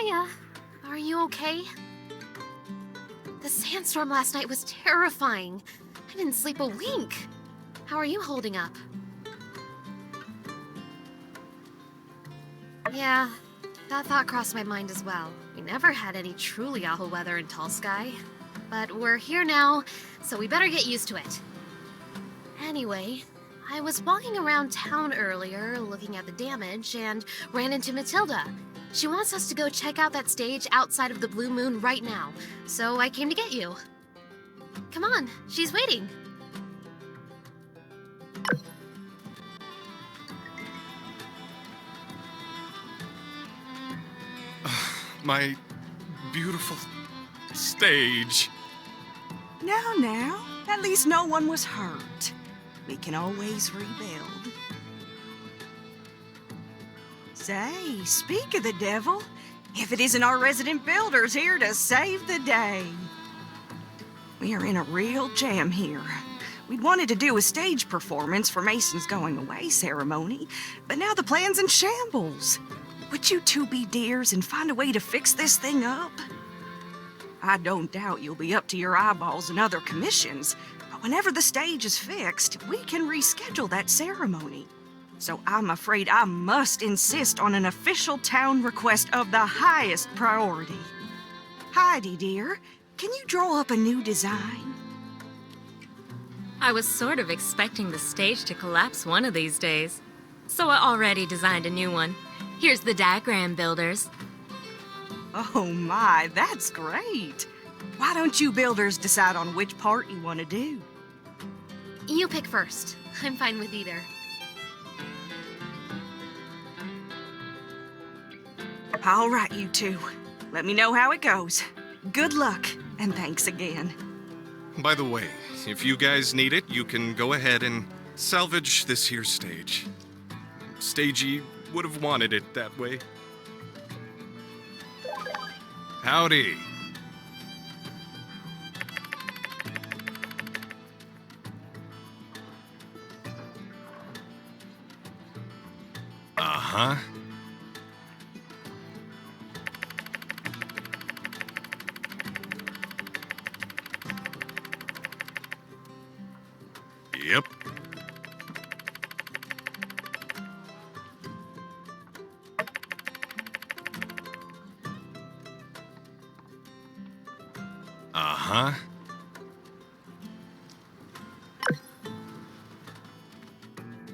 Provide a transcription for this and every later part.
Hiya. Are you okay? The sandstorm last night was terrifying. I didn't sleep a wink. How are you holding up? Yeah, that thought crossed my mind as well. We never had any truly awful weather in Tall Sky. But we're here now, so we better get used to it. Anyway, I was walking around town earlier, looking at the damage, and ran into Matilda. She wants us to go check out that stage outside of the Blue Moon right now, so I came to get you. Come on, she's waiting. My beautiful stage. Now, at least no one was hurt. We can always rebuild. Say, speak of the devil, if it isn't our resident builders here to save the day. We are in a real jam here. We'd wanted to do a stage performance for Mason's going away ceremony, but now the plan's in shambles. Would you two be dears and find a way to fix this thing up? I don't doubt you'll be up to your eyeballs in other commissions, but whenever the stage is fixed, we can reschedule that ceremony. So I'm afraid I must insist on an official town request of the highest priority. Heidi, dear, can you draw up a new design? I was sort of expecting the stage to collapse one of these days, so I already designed a new one. Here's the diagram, builders. Oh my, that's great. Why don't you builders decide on which part you want to do? You pick first. I'm fine with either. All right, you two. Let me know how it goes. Good luck, and thanks again. By the way, if you guys need it, you can go ahead and salvage this here stage. Stagey would have wanted it that way. Howdy. Uh-huh. Yep. Uh-huh.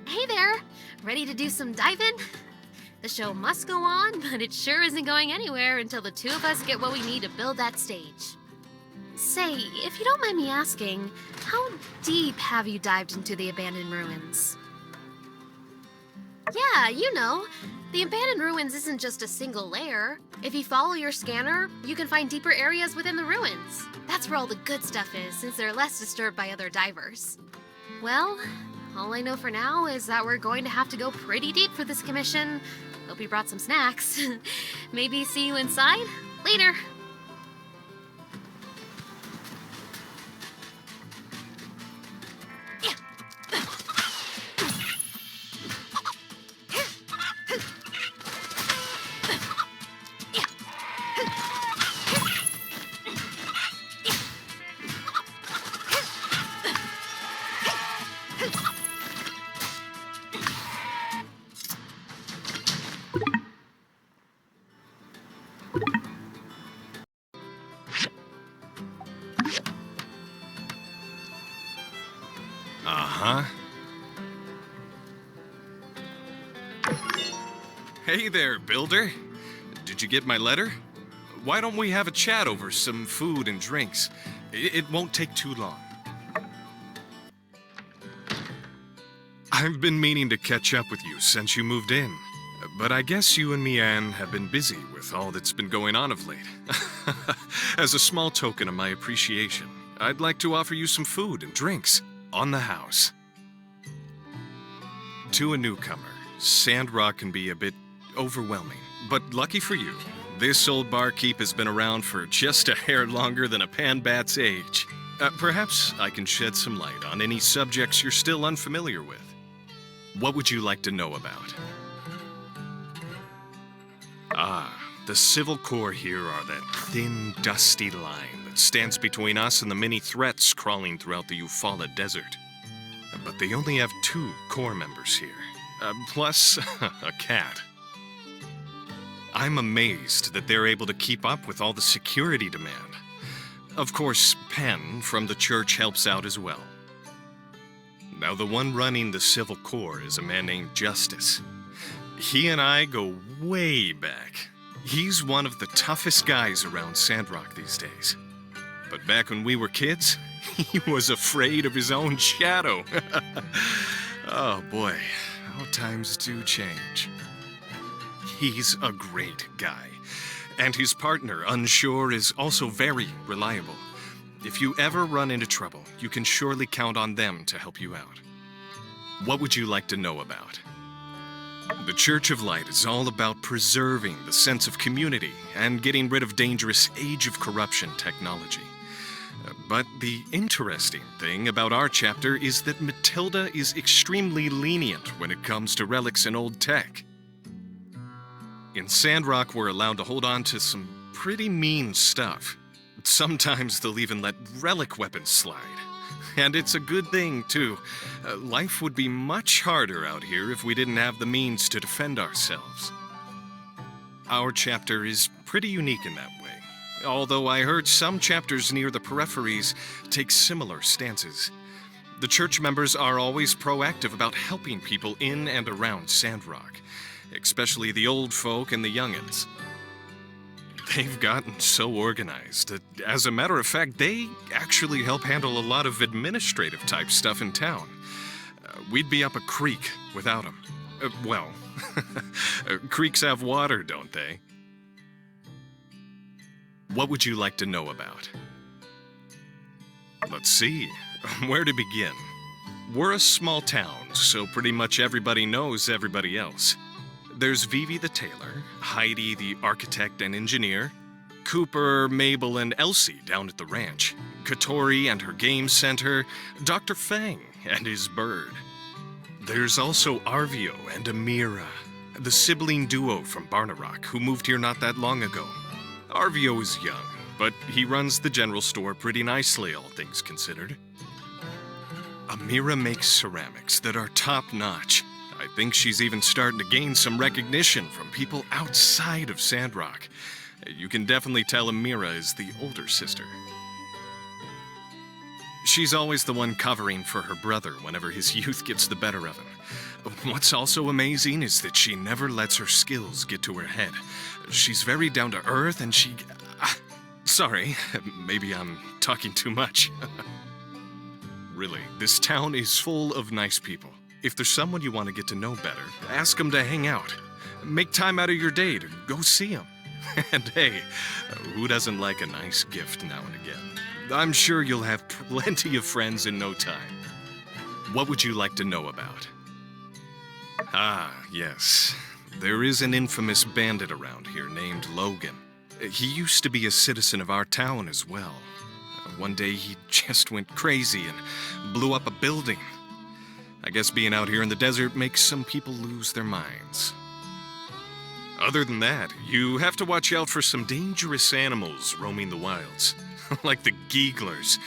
Hey there! Ready to do some diving? The show must go on, but it sure isn't going anywhere until the two of us get what we need to build that stage. Say, if you don't mind me asking, how deep have you dived into the abandoned ruins? Yeah, you know. The abandoned ruins isn't just a single layer. If you follow your scanner, you can find deeper areas within the ruins. That's where all the good stuff is, since they're less disturbed by other divers. Well, all I know for now is that we're going to have to go pretty deep for this commission. Hope you brought some snacks. Maybe see you inside? Later! Uh-huh. Hey there, builder. Did you get my letter? Why don't we have a chat over some food and drinks? It won't take too long. I've been meaning to catch up with you since you moved in, but I guess you and Mianne have been busy with all that's been going on of late. As a small token of my appreciation, I'd like to offer you some food and drinks on the house. To a newcomer, Sandrock can be a bit overwhelming, but lucky for you, this old barkeep has been around for just a hair longer than a panbat's age. Perhaps I can shed some light on any subjects you're still unfamiliar with. What would you like to know about? Ah, The civil core here are that thin, dusty line that stands between us and the many threats crawling throughout the Eufaula Desert. But they only have 2 core members here, plus a cat. I'm amazed that they're able to keep up with all the security demand. Of course, Penn from the church helps out as well. Now, the one running the civil core is a man named Justice. He and I go way back. He's one of the toughest guys around Sandrock these days. But back when we were kids, he was afraid of his own shadow. Oh boy, how times do change. He's a great guy. And his partner, Unsure, is also very reliable. If you ever run into trouble, you can surely count on them to help you out. What would you like to know about? The Church of Light is all about preserving the sense of community and getting rid of dangerous Age of Corruption technology. But the interesting thing about our chapter is that Matilda is extremely lenient when it comes to relics and old tech. In Sandrock, we're allowed to hold on to some pretty mean stuff. Sometimes they'll even let relic weapons slide. And it's a good thing, too. Life would be much harder out here if we didn't have the means to defend ourselves. Our chapter is pretty unique in that way, although I heard some chapters near the peripheries take similar stances. The church members are always proactive about helping people in and around Sandrock, especially the old folk and the youngins. They've gotten so organized that, as a matter of fact, they actually help handle a lot of administrative type stuff in town. We'd be up a creek without them. Creeks have water, don't they? What would you like to know about? Let's see. Where to begin? We're a small town, so pretty much everybody knows everybody else. There's Vivi the tailor, Heidi the architect and engineer, Cooper, Mabel, and Elsie down at the ranch, Katori and her game center, Dr. Fang and his bird. There's also Arvio and Amira, the sibling duo from Barnarock who moved here not that long ago. Arvio is young, but he runs the general store pretty nicely, all things considered. Amira makes ceramics that are top-notch. I think she's even starting to gain some recognition from people outside of Sandrock. You can definitely tell Amira is the older sister. She's always the one covering for her brother whenever his youth gets the better of him. What's also amazing is that she never lets her skills get to her head. She's very down to earth and she... sorry, maybe I'm talking too much. Really, this town is full of nice people. If there's someone you want to get to know better, ask them to hang out. Make time out of your day to go see them. And hey, who doesn't like a nice gift now and again? I'm sure you'll have plenty of friends in no time. What would you like to know about? Ah, yes. There is an infamous bandit around here named Logan. He used to be a citizen of our town as well. One day he just went crazy and blew up a building. I guess being out here in the desert makes some people lose their minds. Other than that, you have to watch out for some dangerous animals roaming the wilds. Like the Geeglers.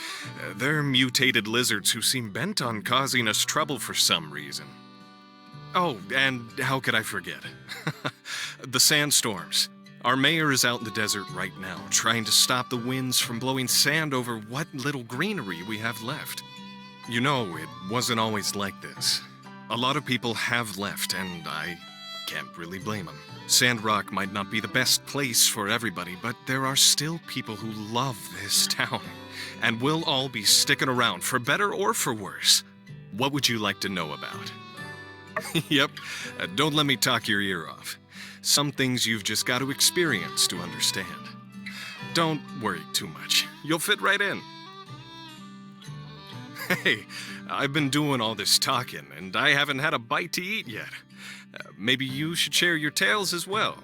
They're mutated lizards who seem bent on causing us trouble for some reason. Oh, and how could I forget? The sandstorms. Our mayor is out in the desert right now, trying to stop the winds from blowing sand over what little greenery we have left. You know, it wasn't always like this. A lot of people have left, and I can't really blame them. Sandrock might not be the best place for everybody, but there are still people who love this town, and we'll all be sticking around, for better or for worse. What would you like to know about? Yep, don't let me talk your ear off. Some things you've just got to experience to understand. Don't worry too much. You'll fit right in. Hey, I've been doing all this talking, and I haven't had a bite to eat yet. Maybe you should share your tales as well.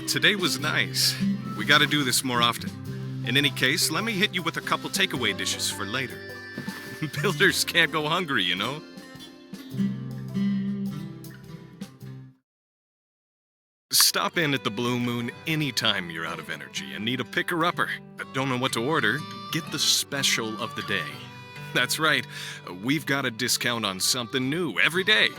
Today was nice. We gotta do this more often. In any case, let me hit you with a couple takeaway dishes for later. Builders can't go hungry, you know? Stop in at the Blue Moon anytime you're out of energy and need a picker-upper. Don't know what to order? Get the special of the day. That's right, we've got a discount on something new every day.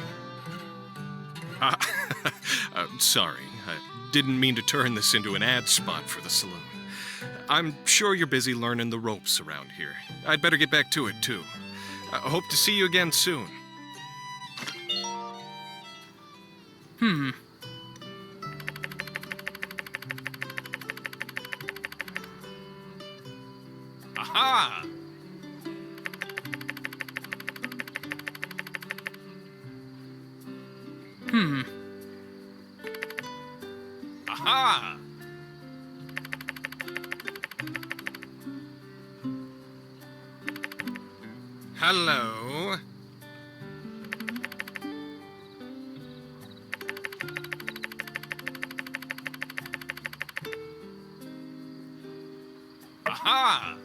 Sorry, I didn't mean to turn this into an ad spot for the saloon. I'm sure you're busy learning the ropes around here. I'd better get back to it, too. I hope to see you again soon. Aha! Aha! Hello. Aha!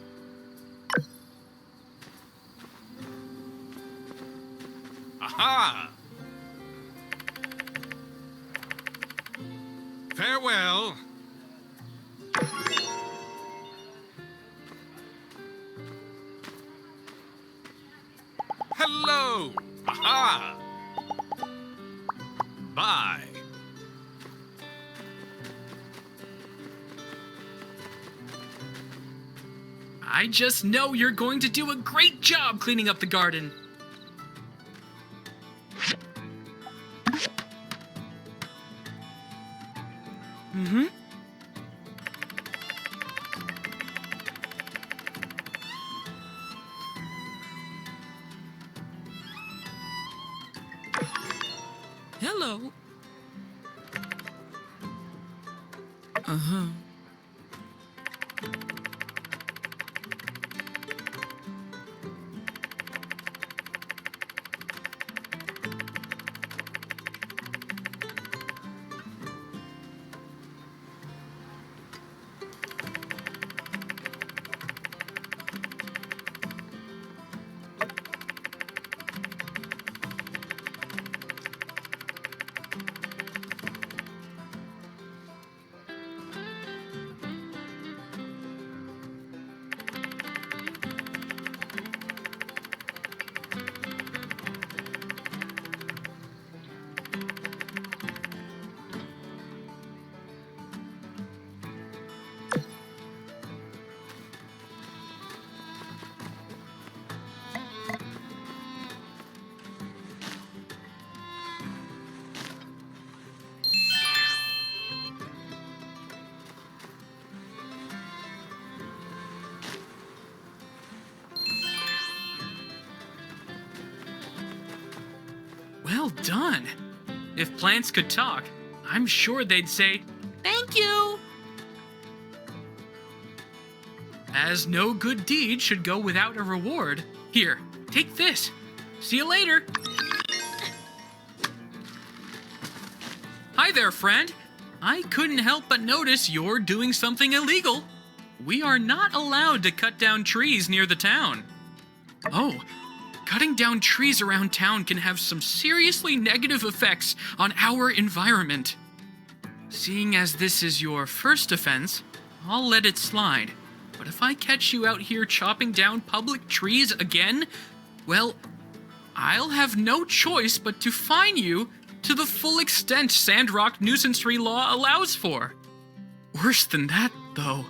Aha! Farewell. Hello. Aha! Bye. I just know you're going to do a great job cleaning up the garden. Hello. Well done. If plants could talk, I'm sure they'd say, "Thank you." As no good deed should go without a reward, here, take this. See you later. Hi there, friend. I couldn't help but notice you're doing something illegal. We are not allowed to cut down trees near the town. Oh, cutting down trees around town can have some seriously negative effects on our environment. Seeing as this is your first offense, I'll let it slide. But if I catch you out here chopping down public trees again, well, I'll have no choice but to fine you to the full extent Sandrock nuisancery law allows for. Worse than that, though.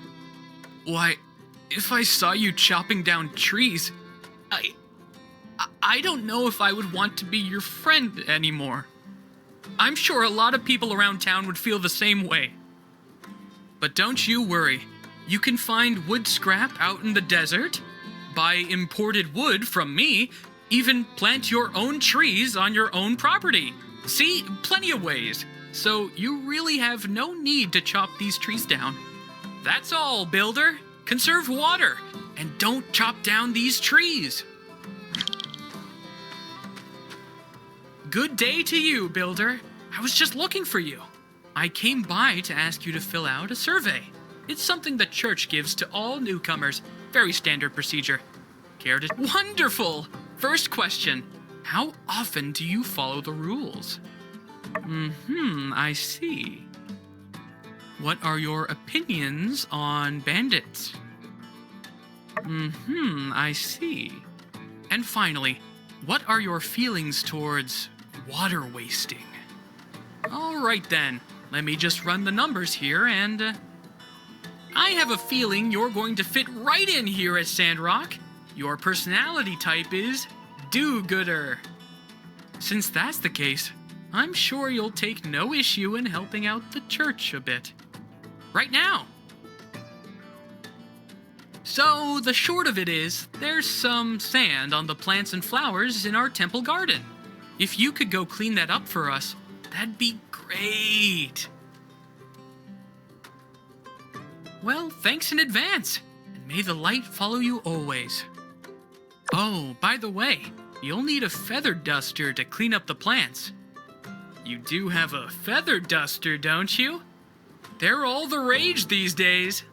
Why, if I saw you chopping down trees, I don't know if I would want to be your friend anymore. I'm sure a lot of people around town would feel the same way. But don't you worry. You can find wood scrap out in the desert, buy imported wood from me, even plant your own trees on your own property. See, plenty of ways. So you really have no need to chop these trees down. That's all, builder. Conserve water, and don't chop down these trees. Good day to you, builder. I was just looking for you. I came by to ask you to fill out a survey. It's something the church gives to all newcomers. Very standard procedure. Care to... Wonderful! First question. How often do you follow the rules? I see. What are your opinions on bandits? I see. And finally, what are your feelings towards water wasting? All right then, let me just run the numbers here and... I have a feeling you're going to fit right in here at Sandrock. Your personality type is do-gooder. Since that's the case, I'm sure you'll take no issue in helping out the church a bit. Right now. So, the short of it is, there's some sand on the plants and flowers in our temple garden. If you could go clean that up for us, that'd be great. Well, thanks in advance, and may the light follow you always. Oh, by the way, you'll need a feather duster to clean up the plants. You do have a feather duster, don't you? They're all the rage these days.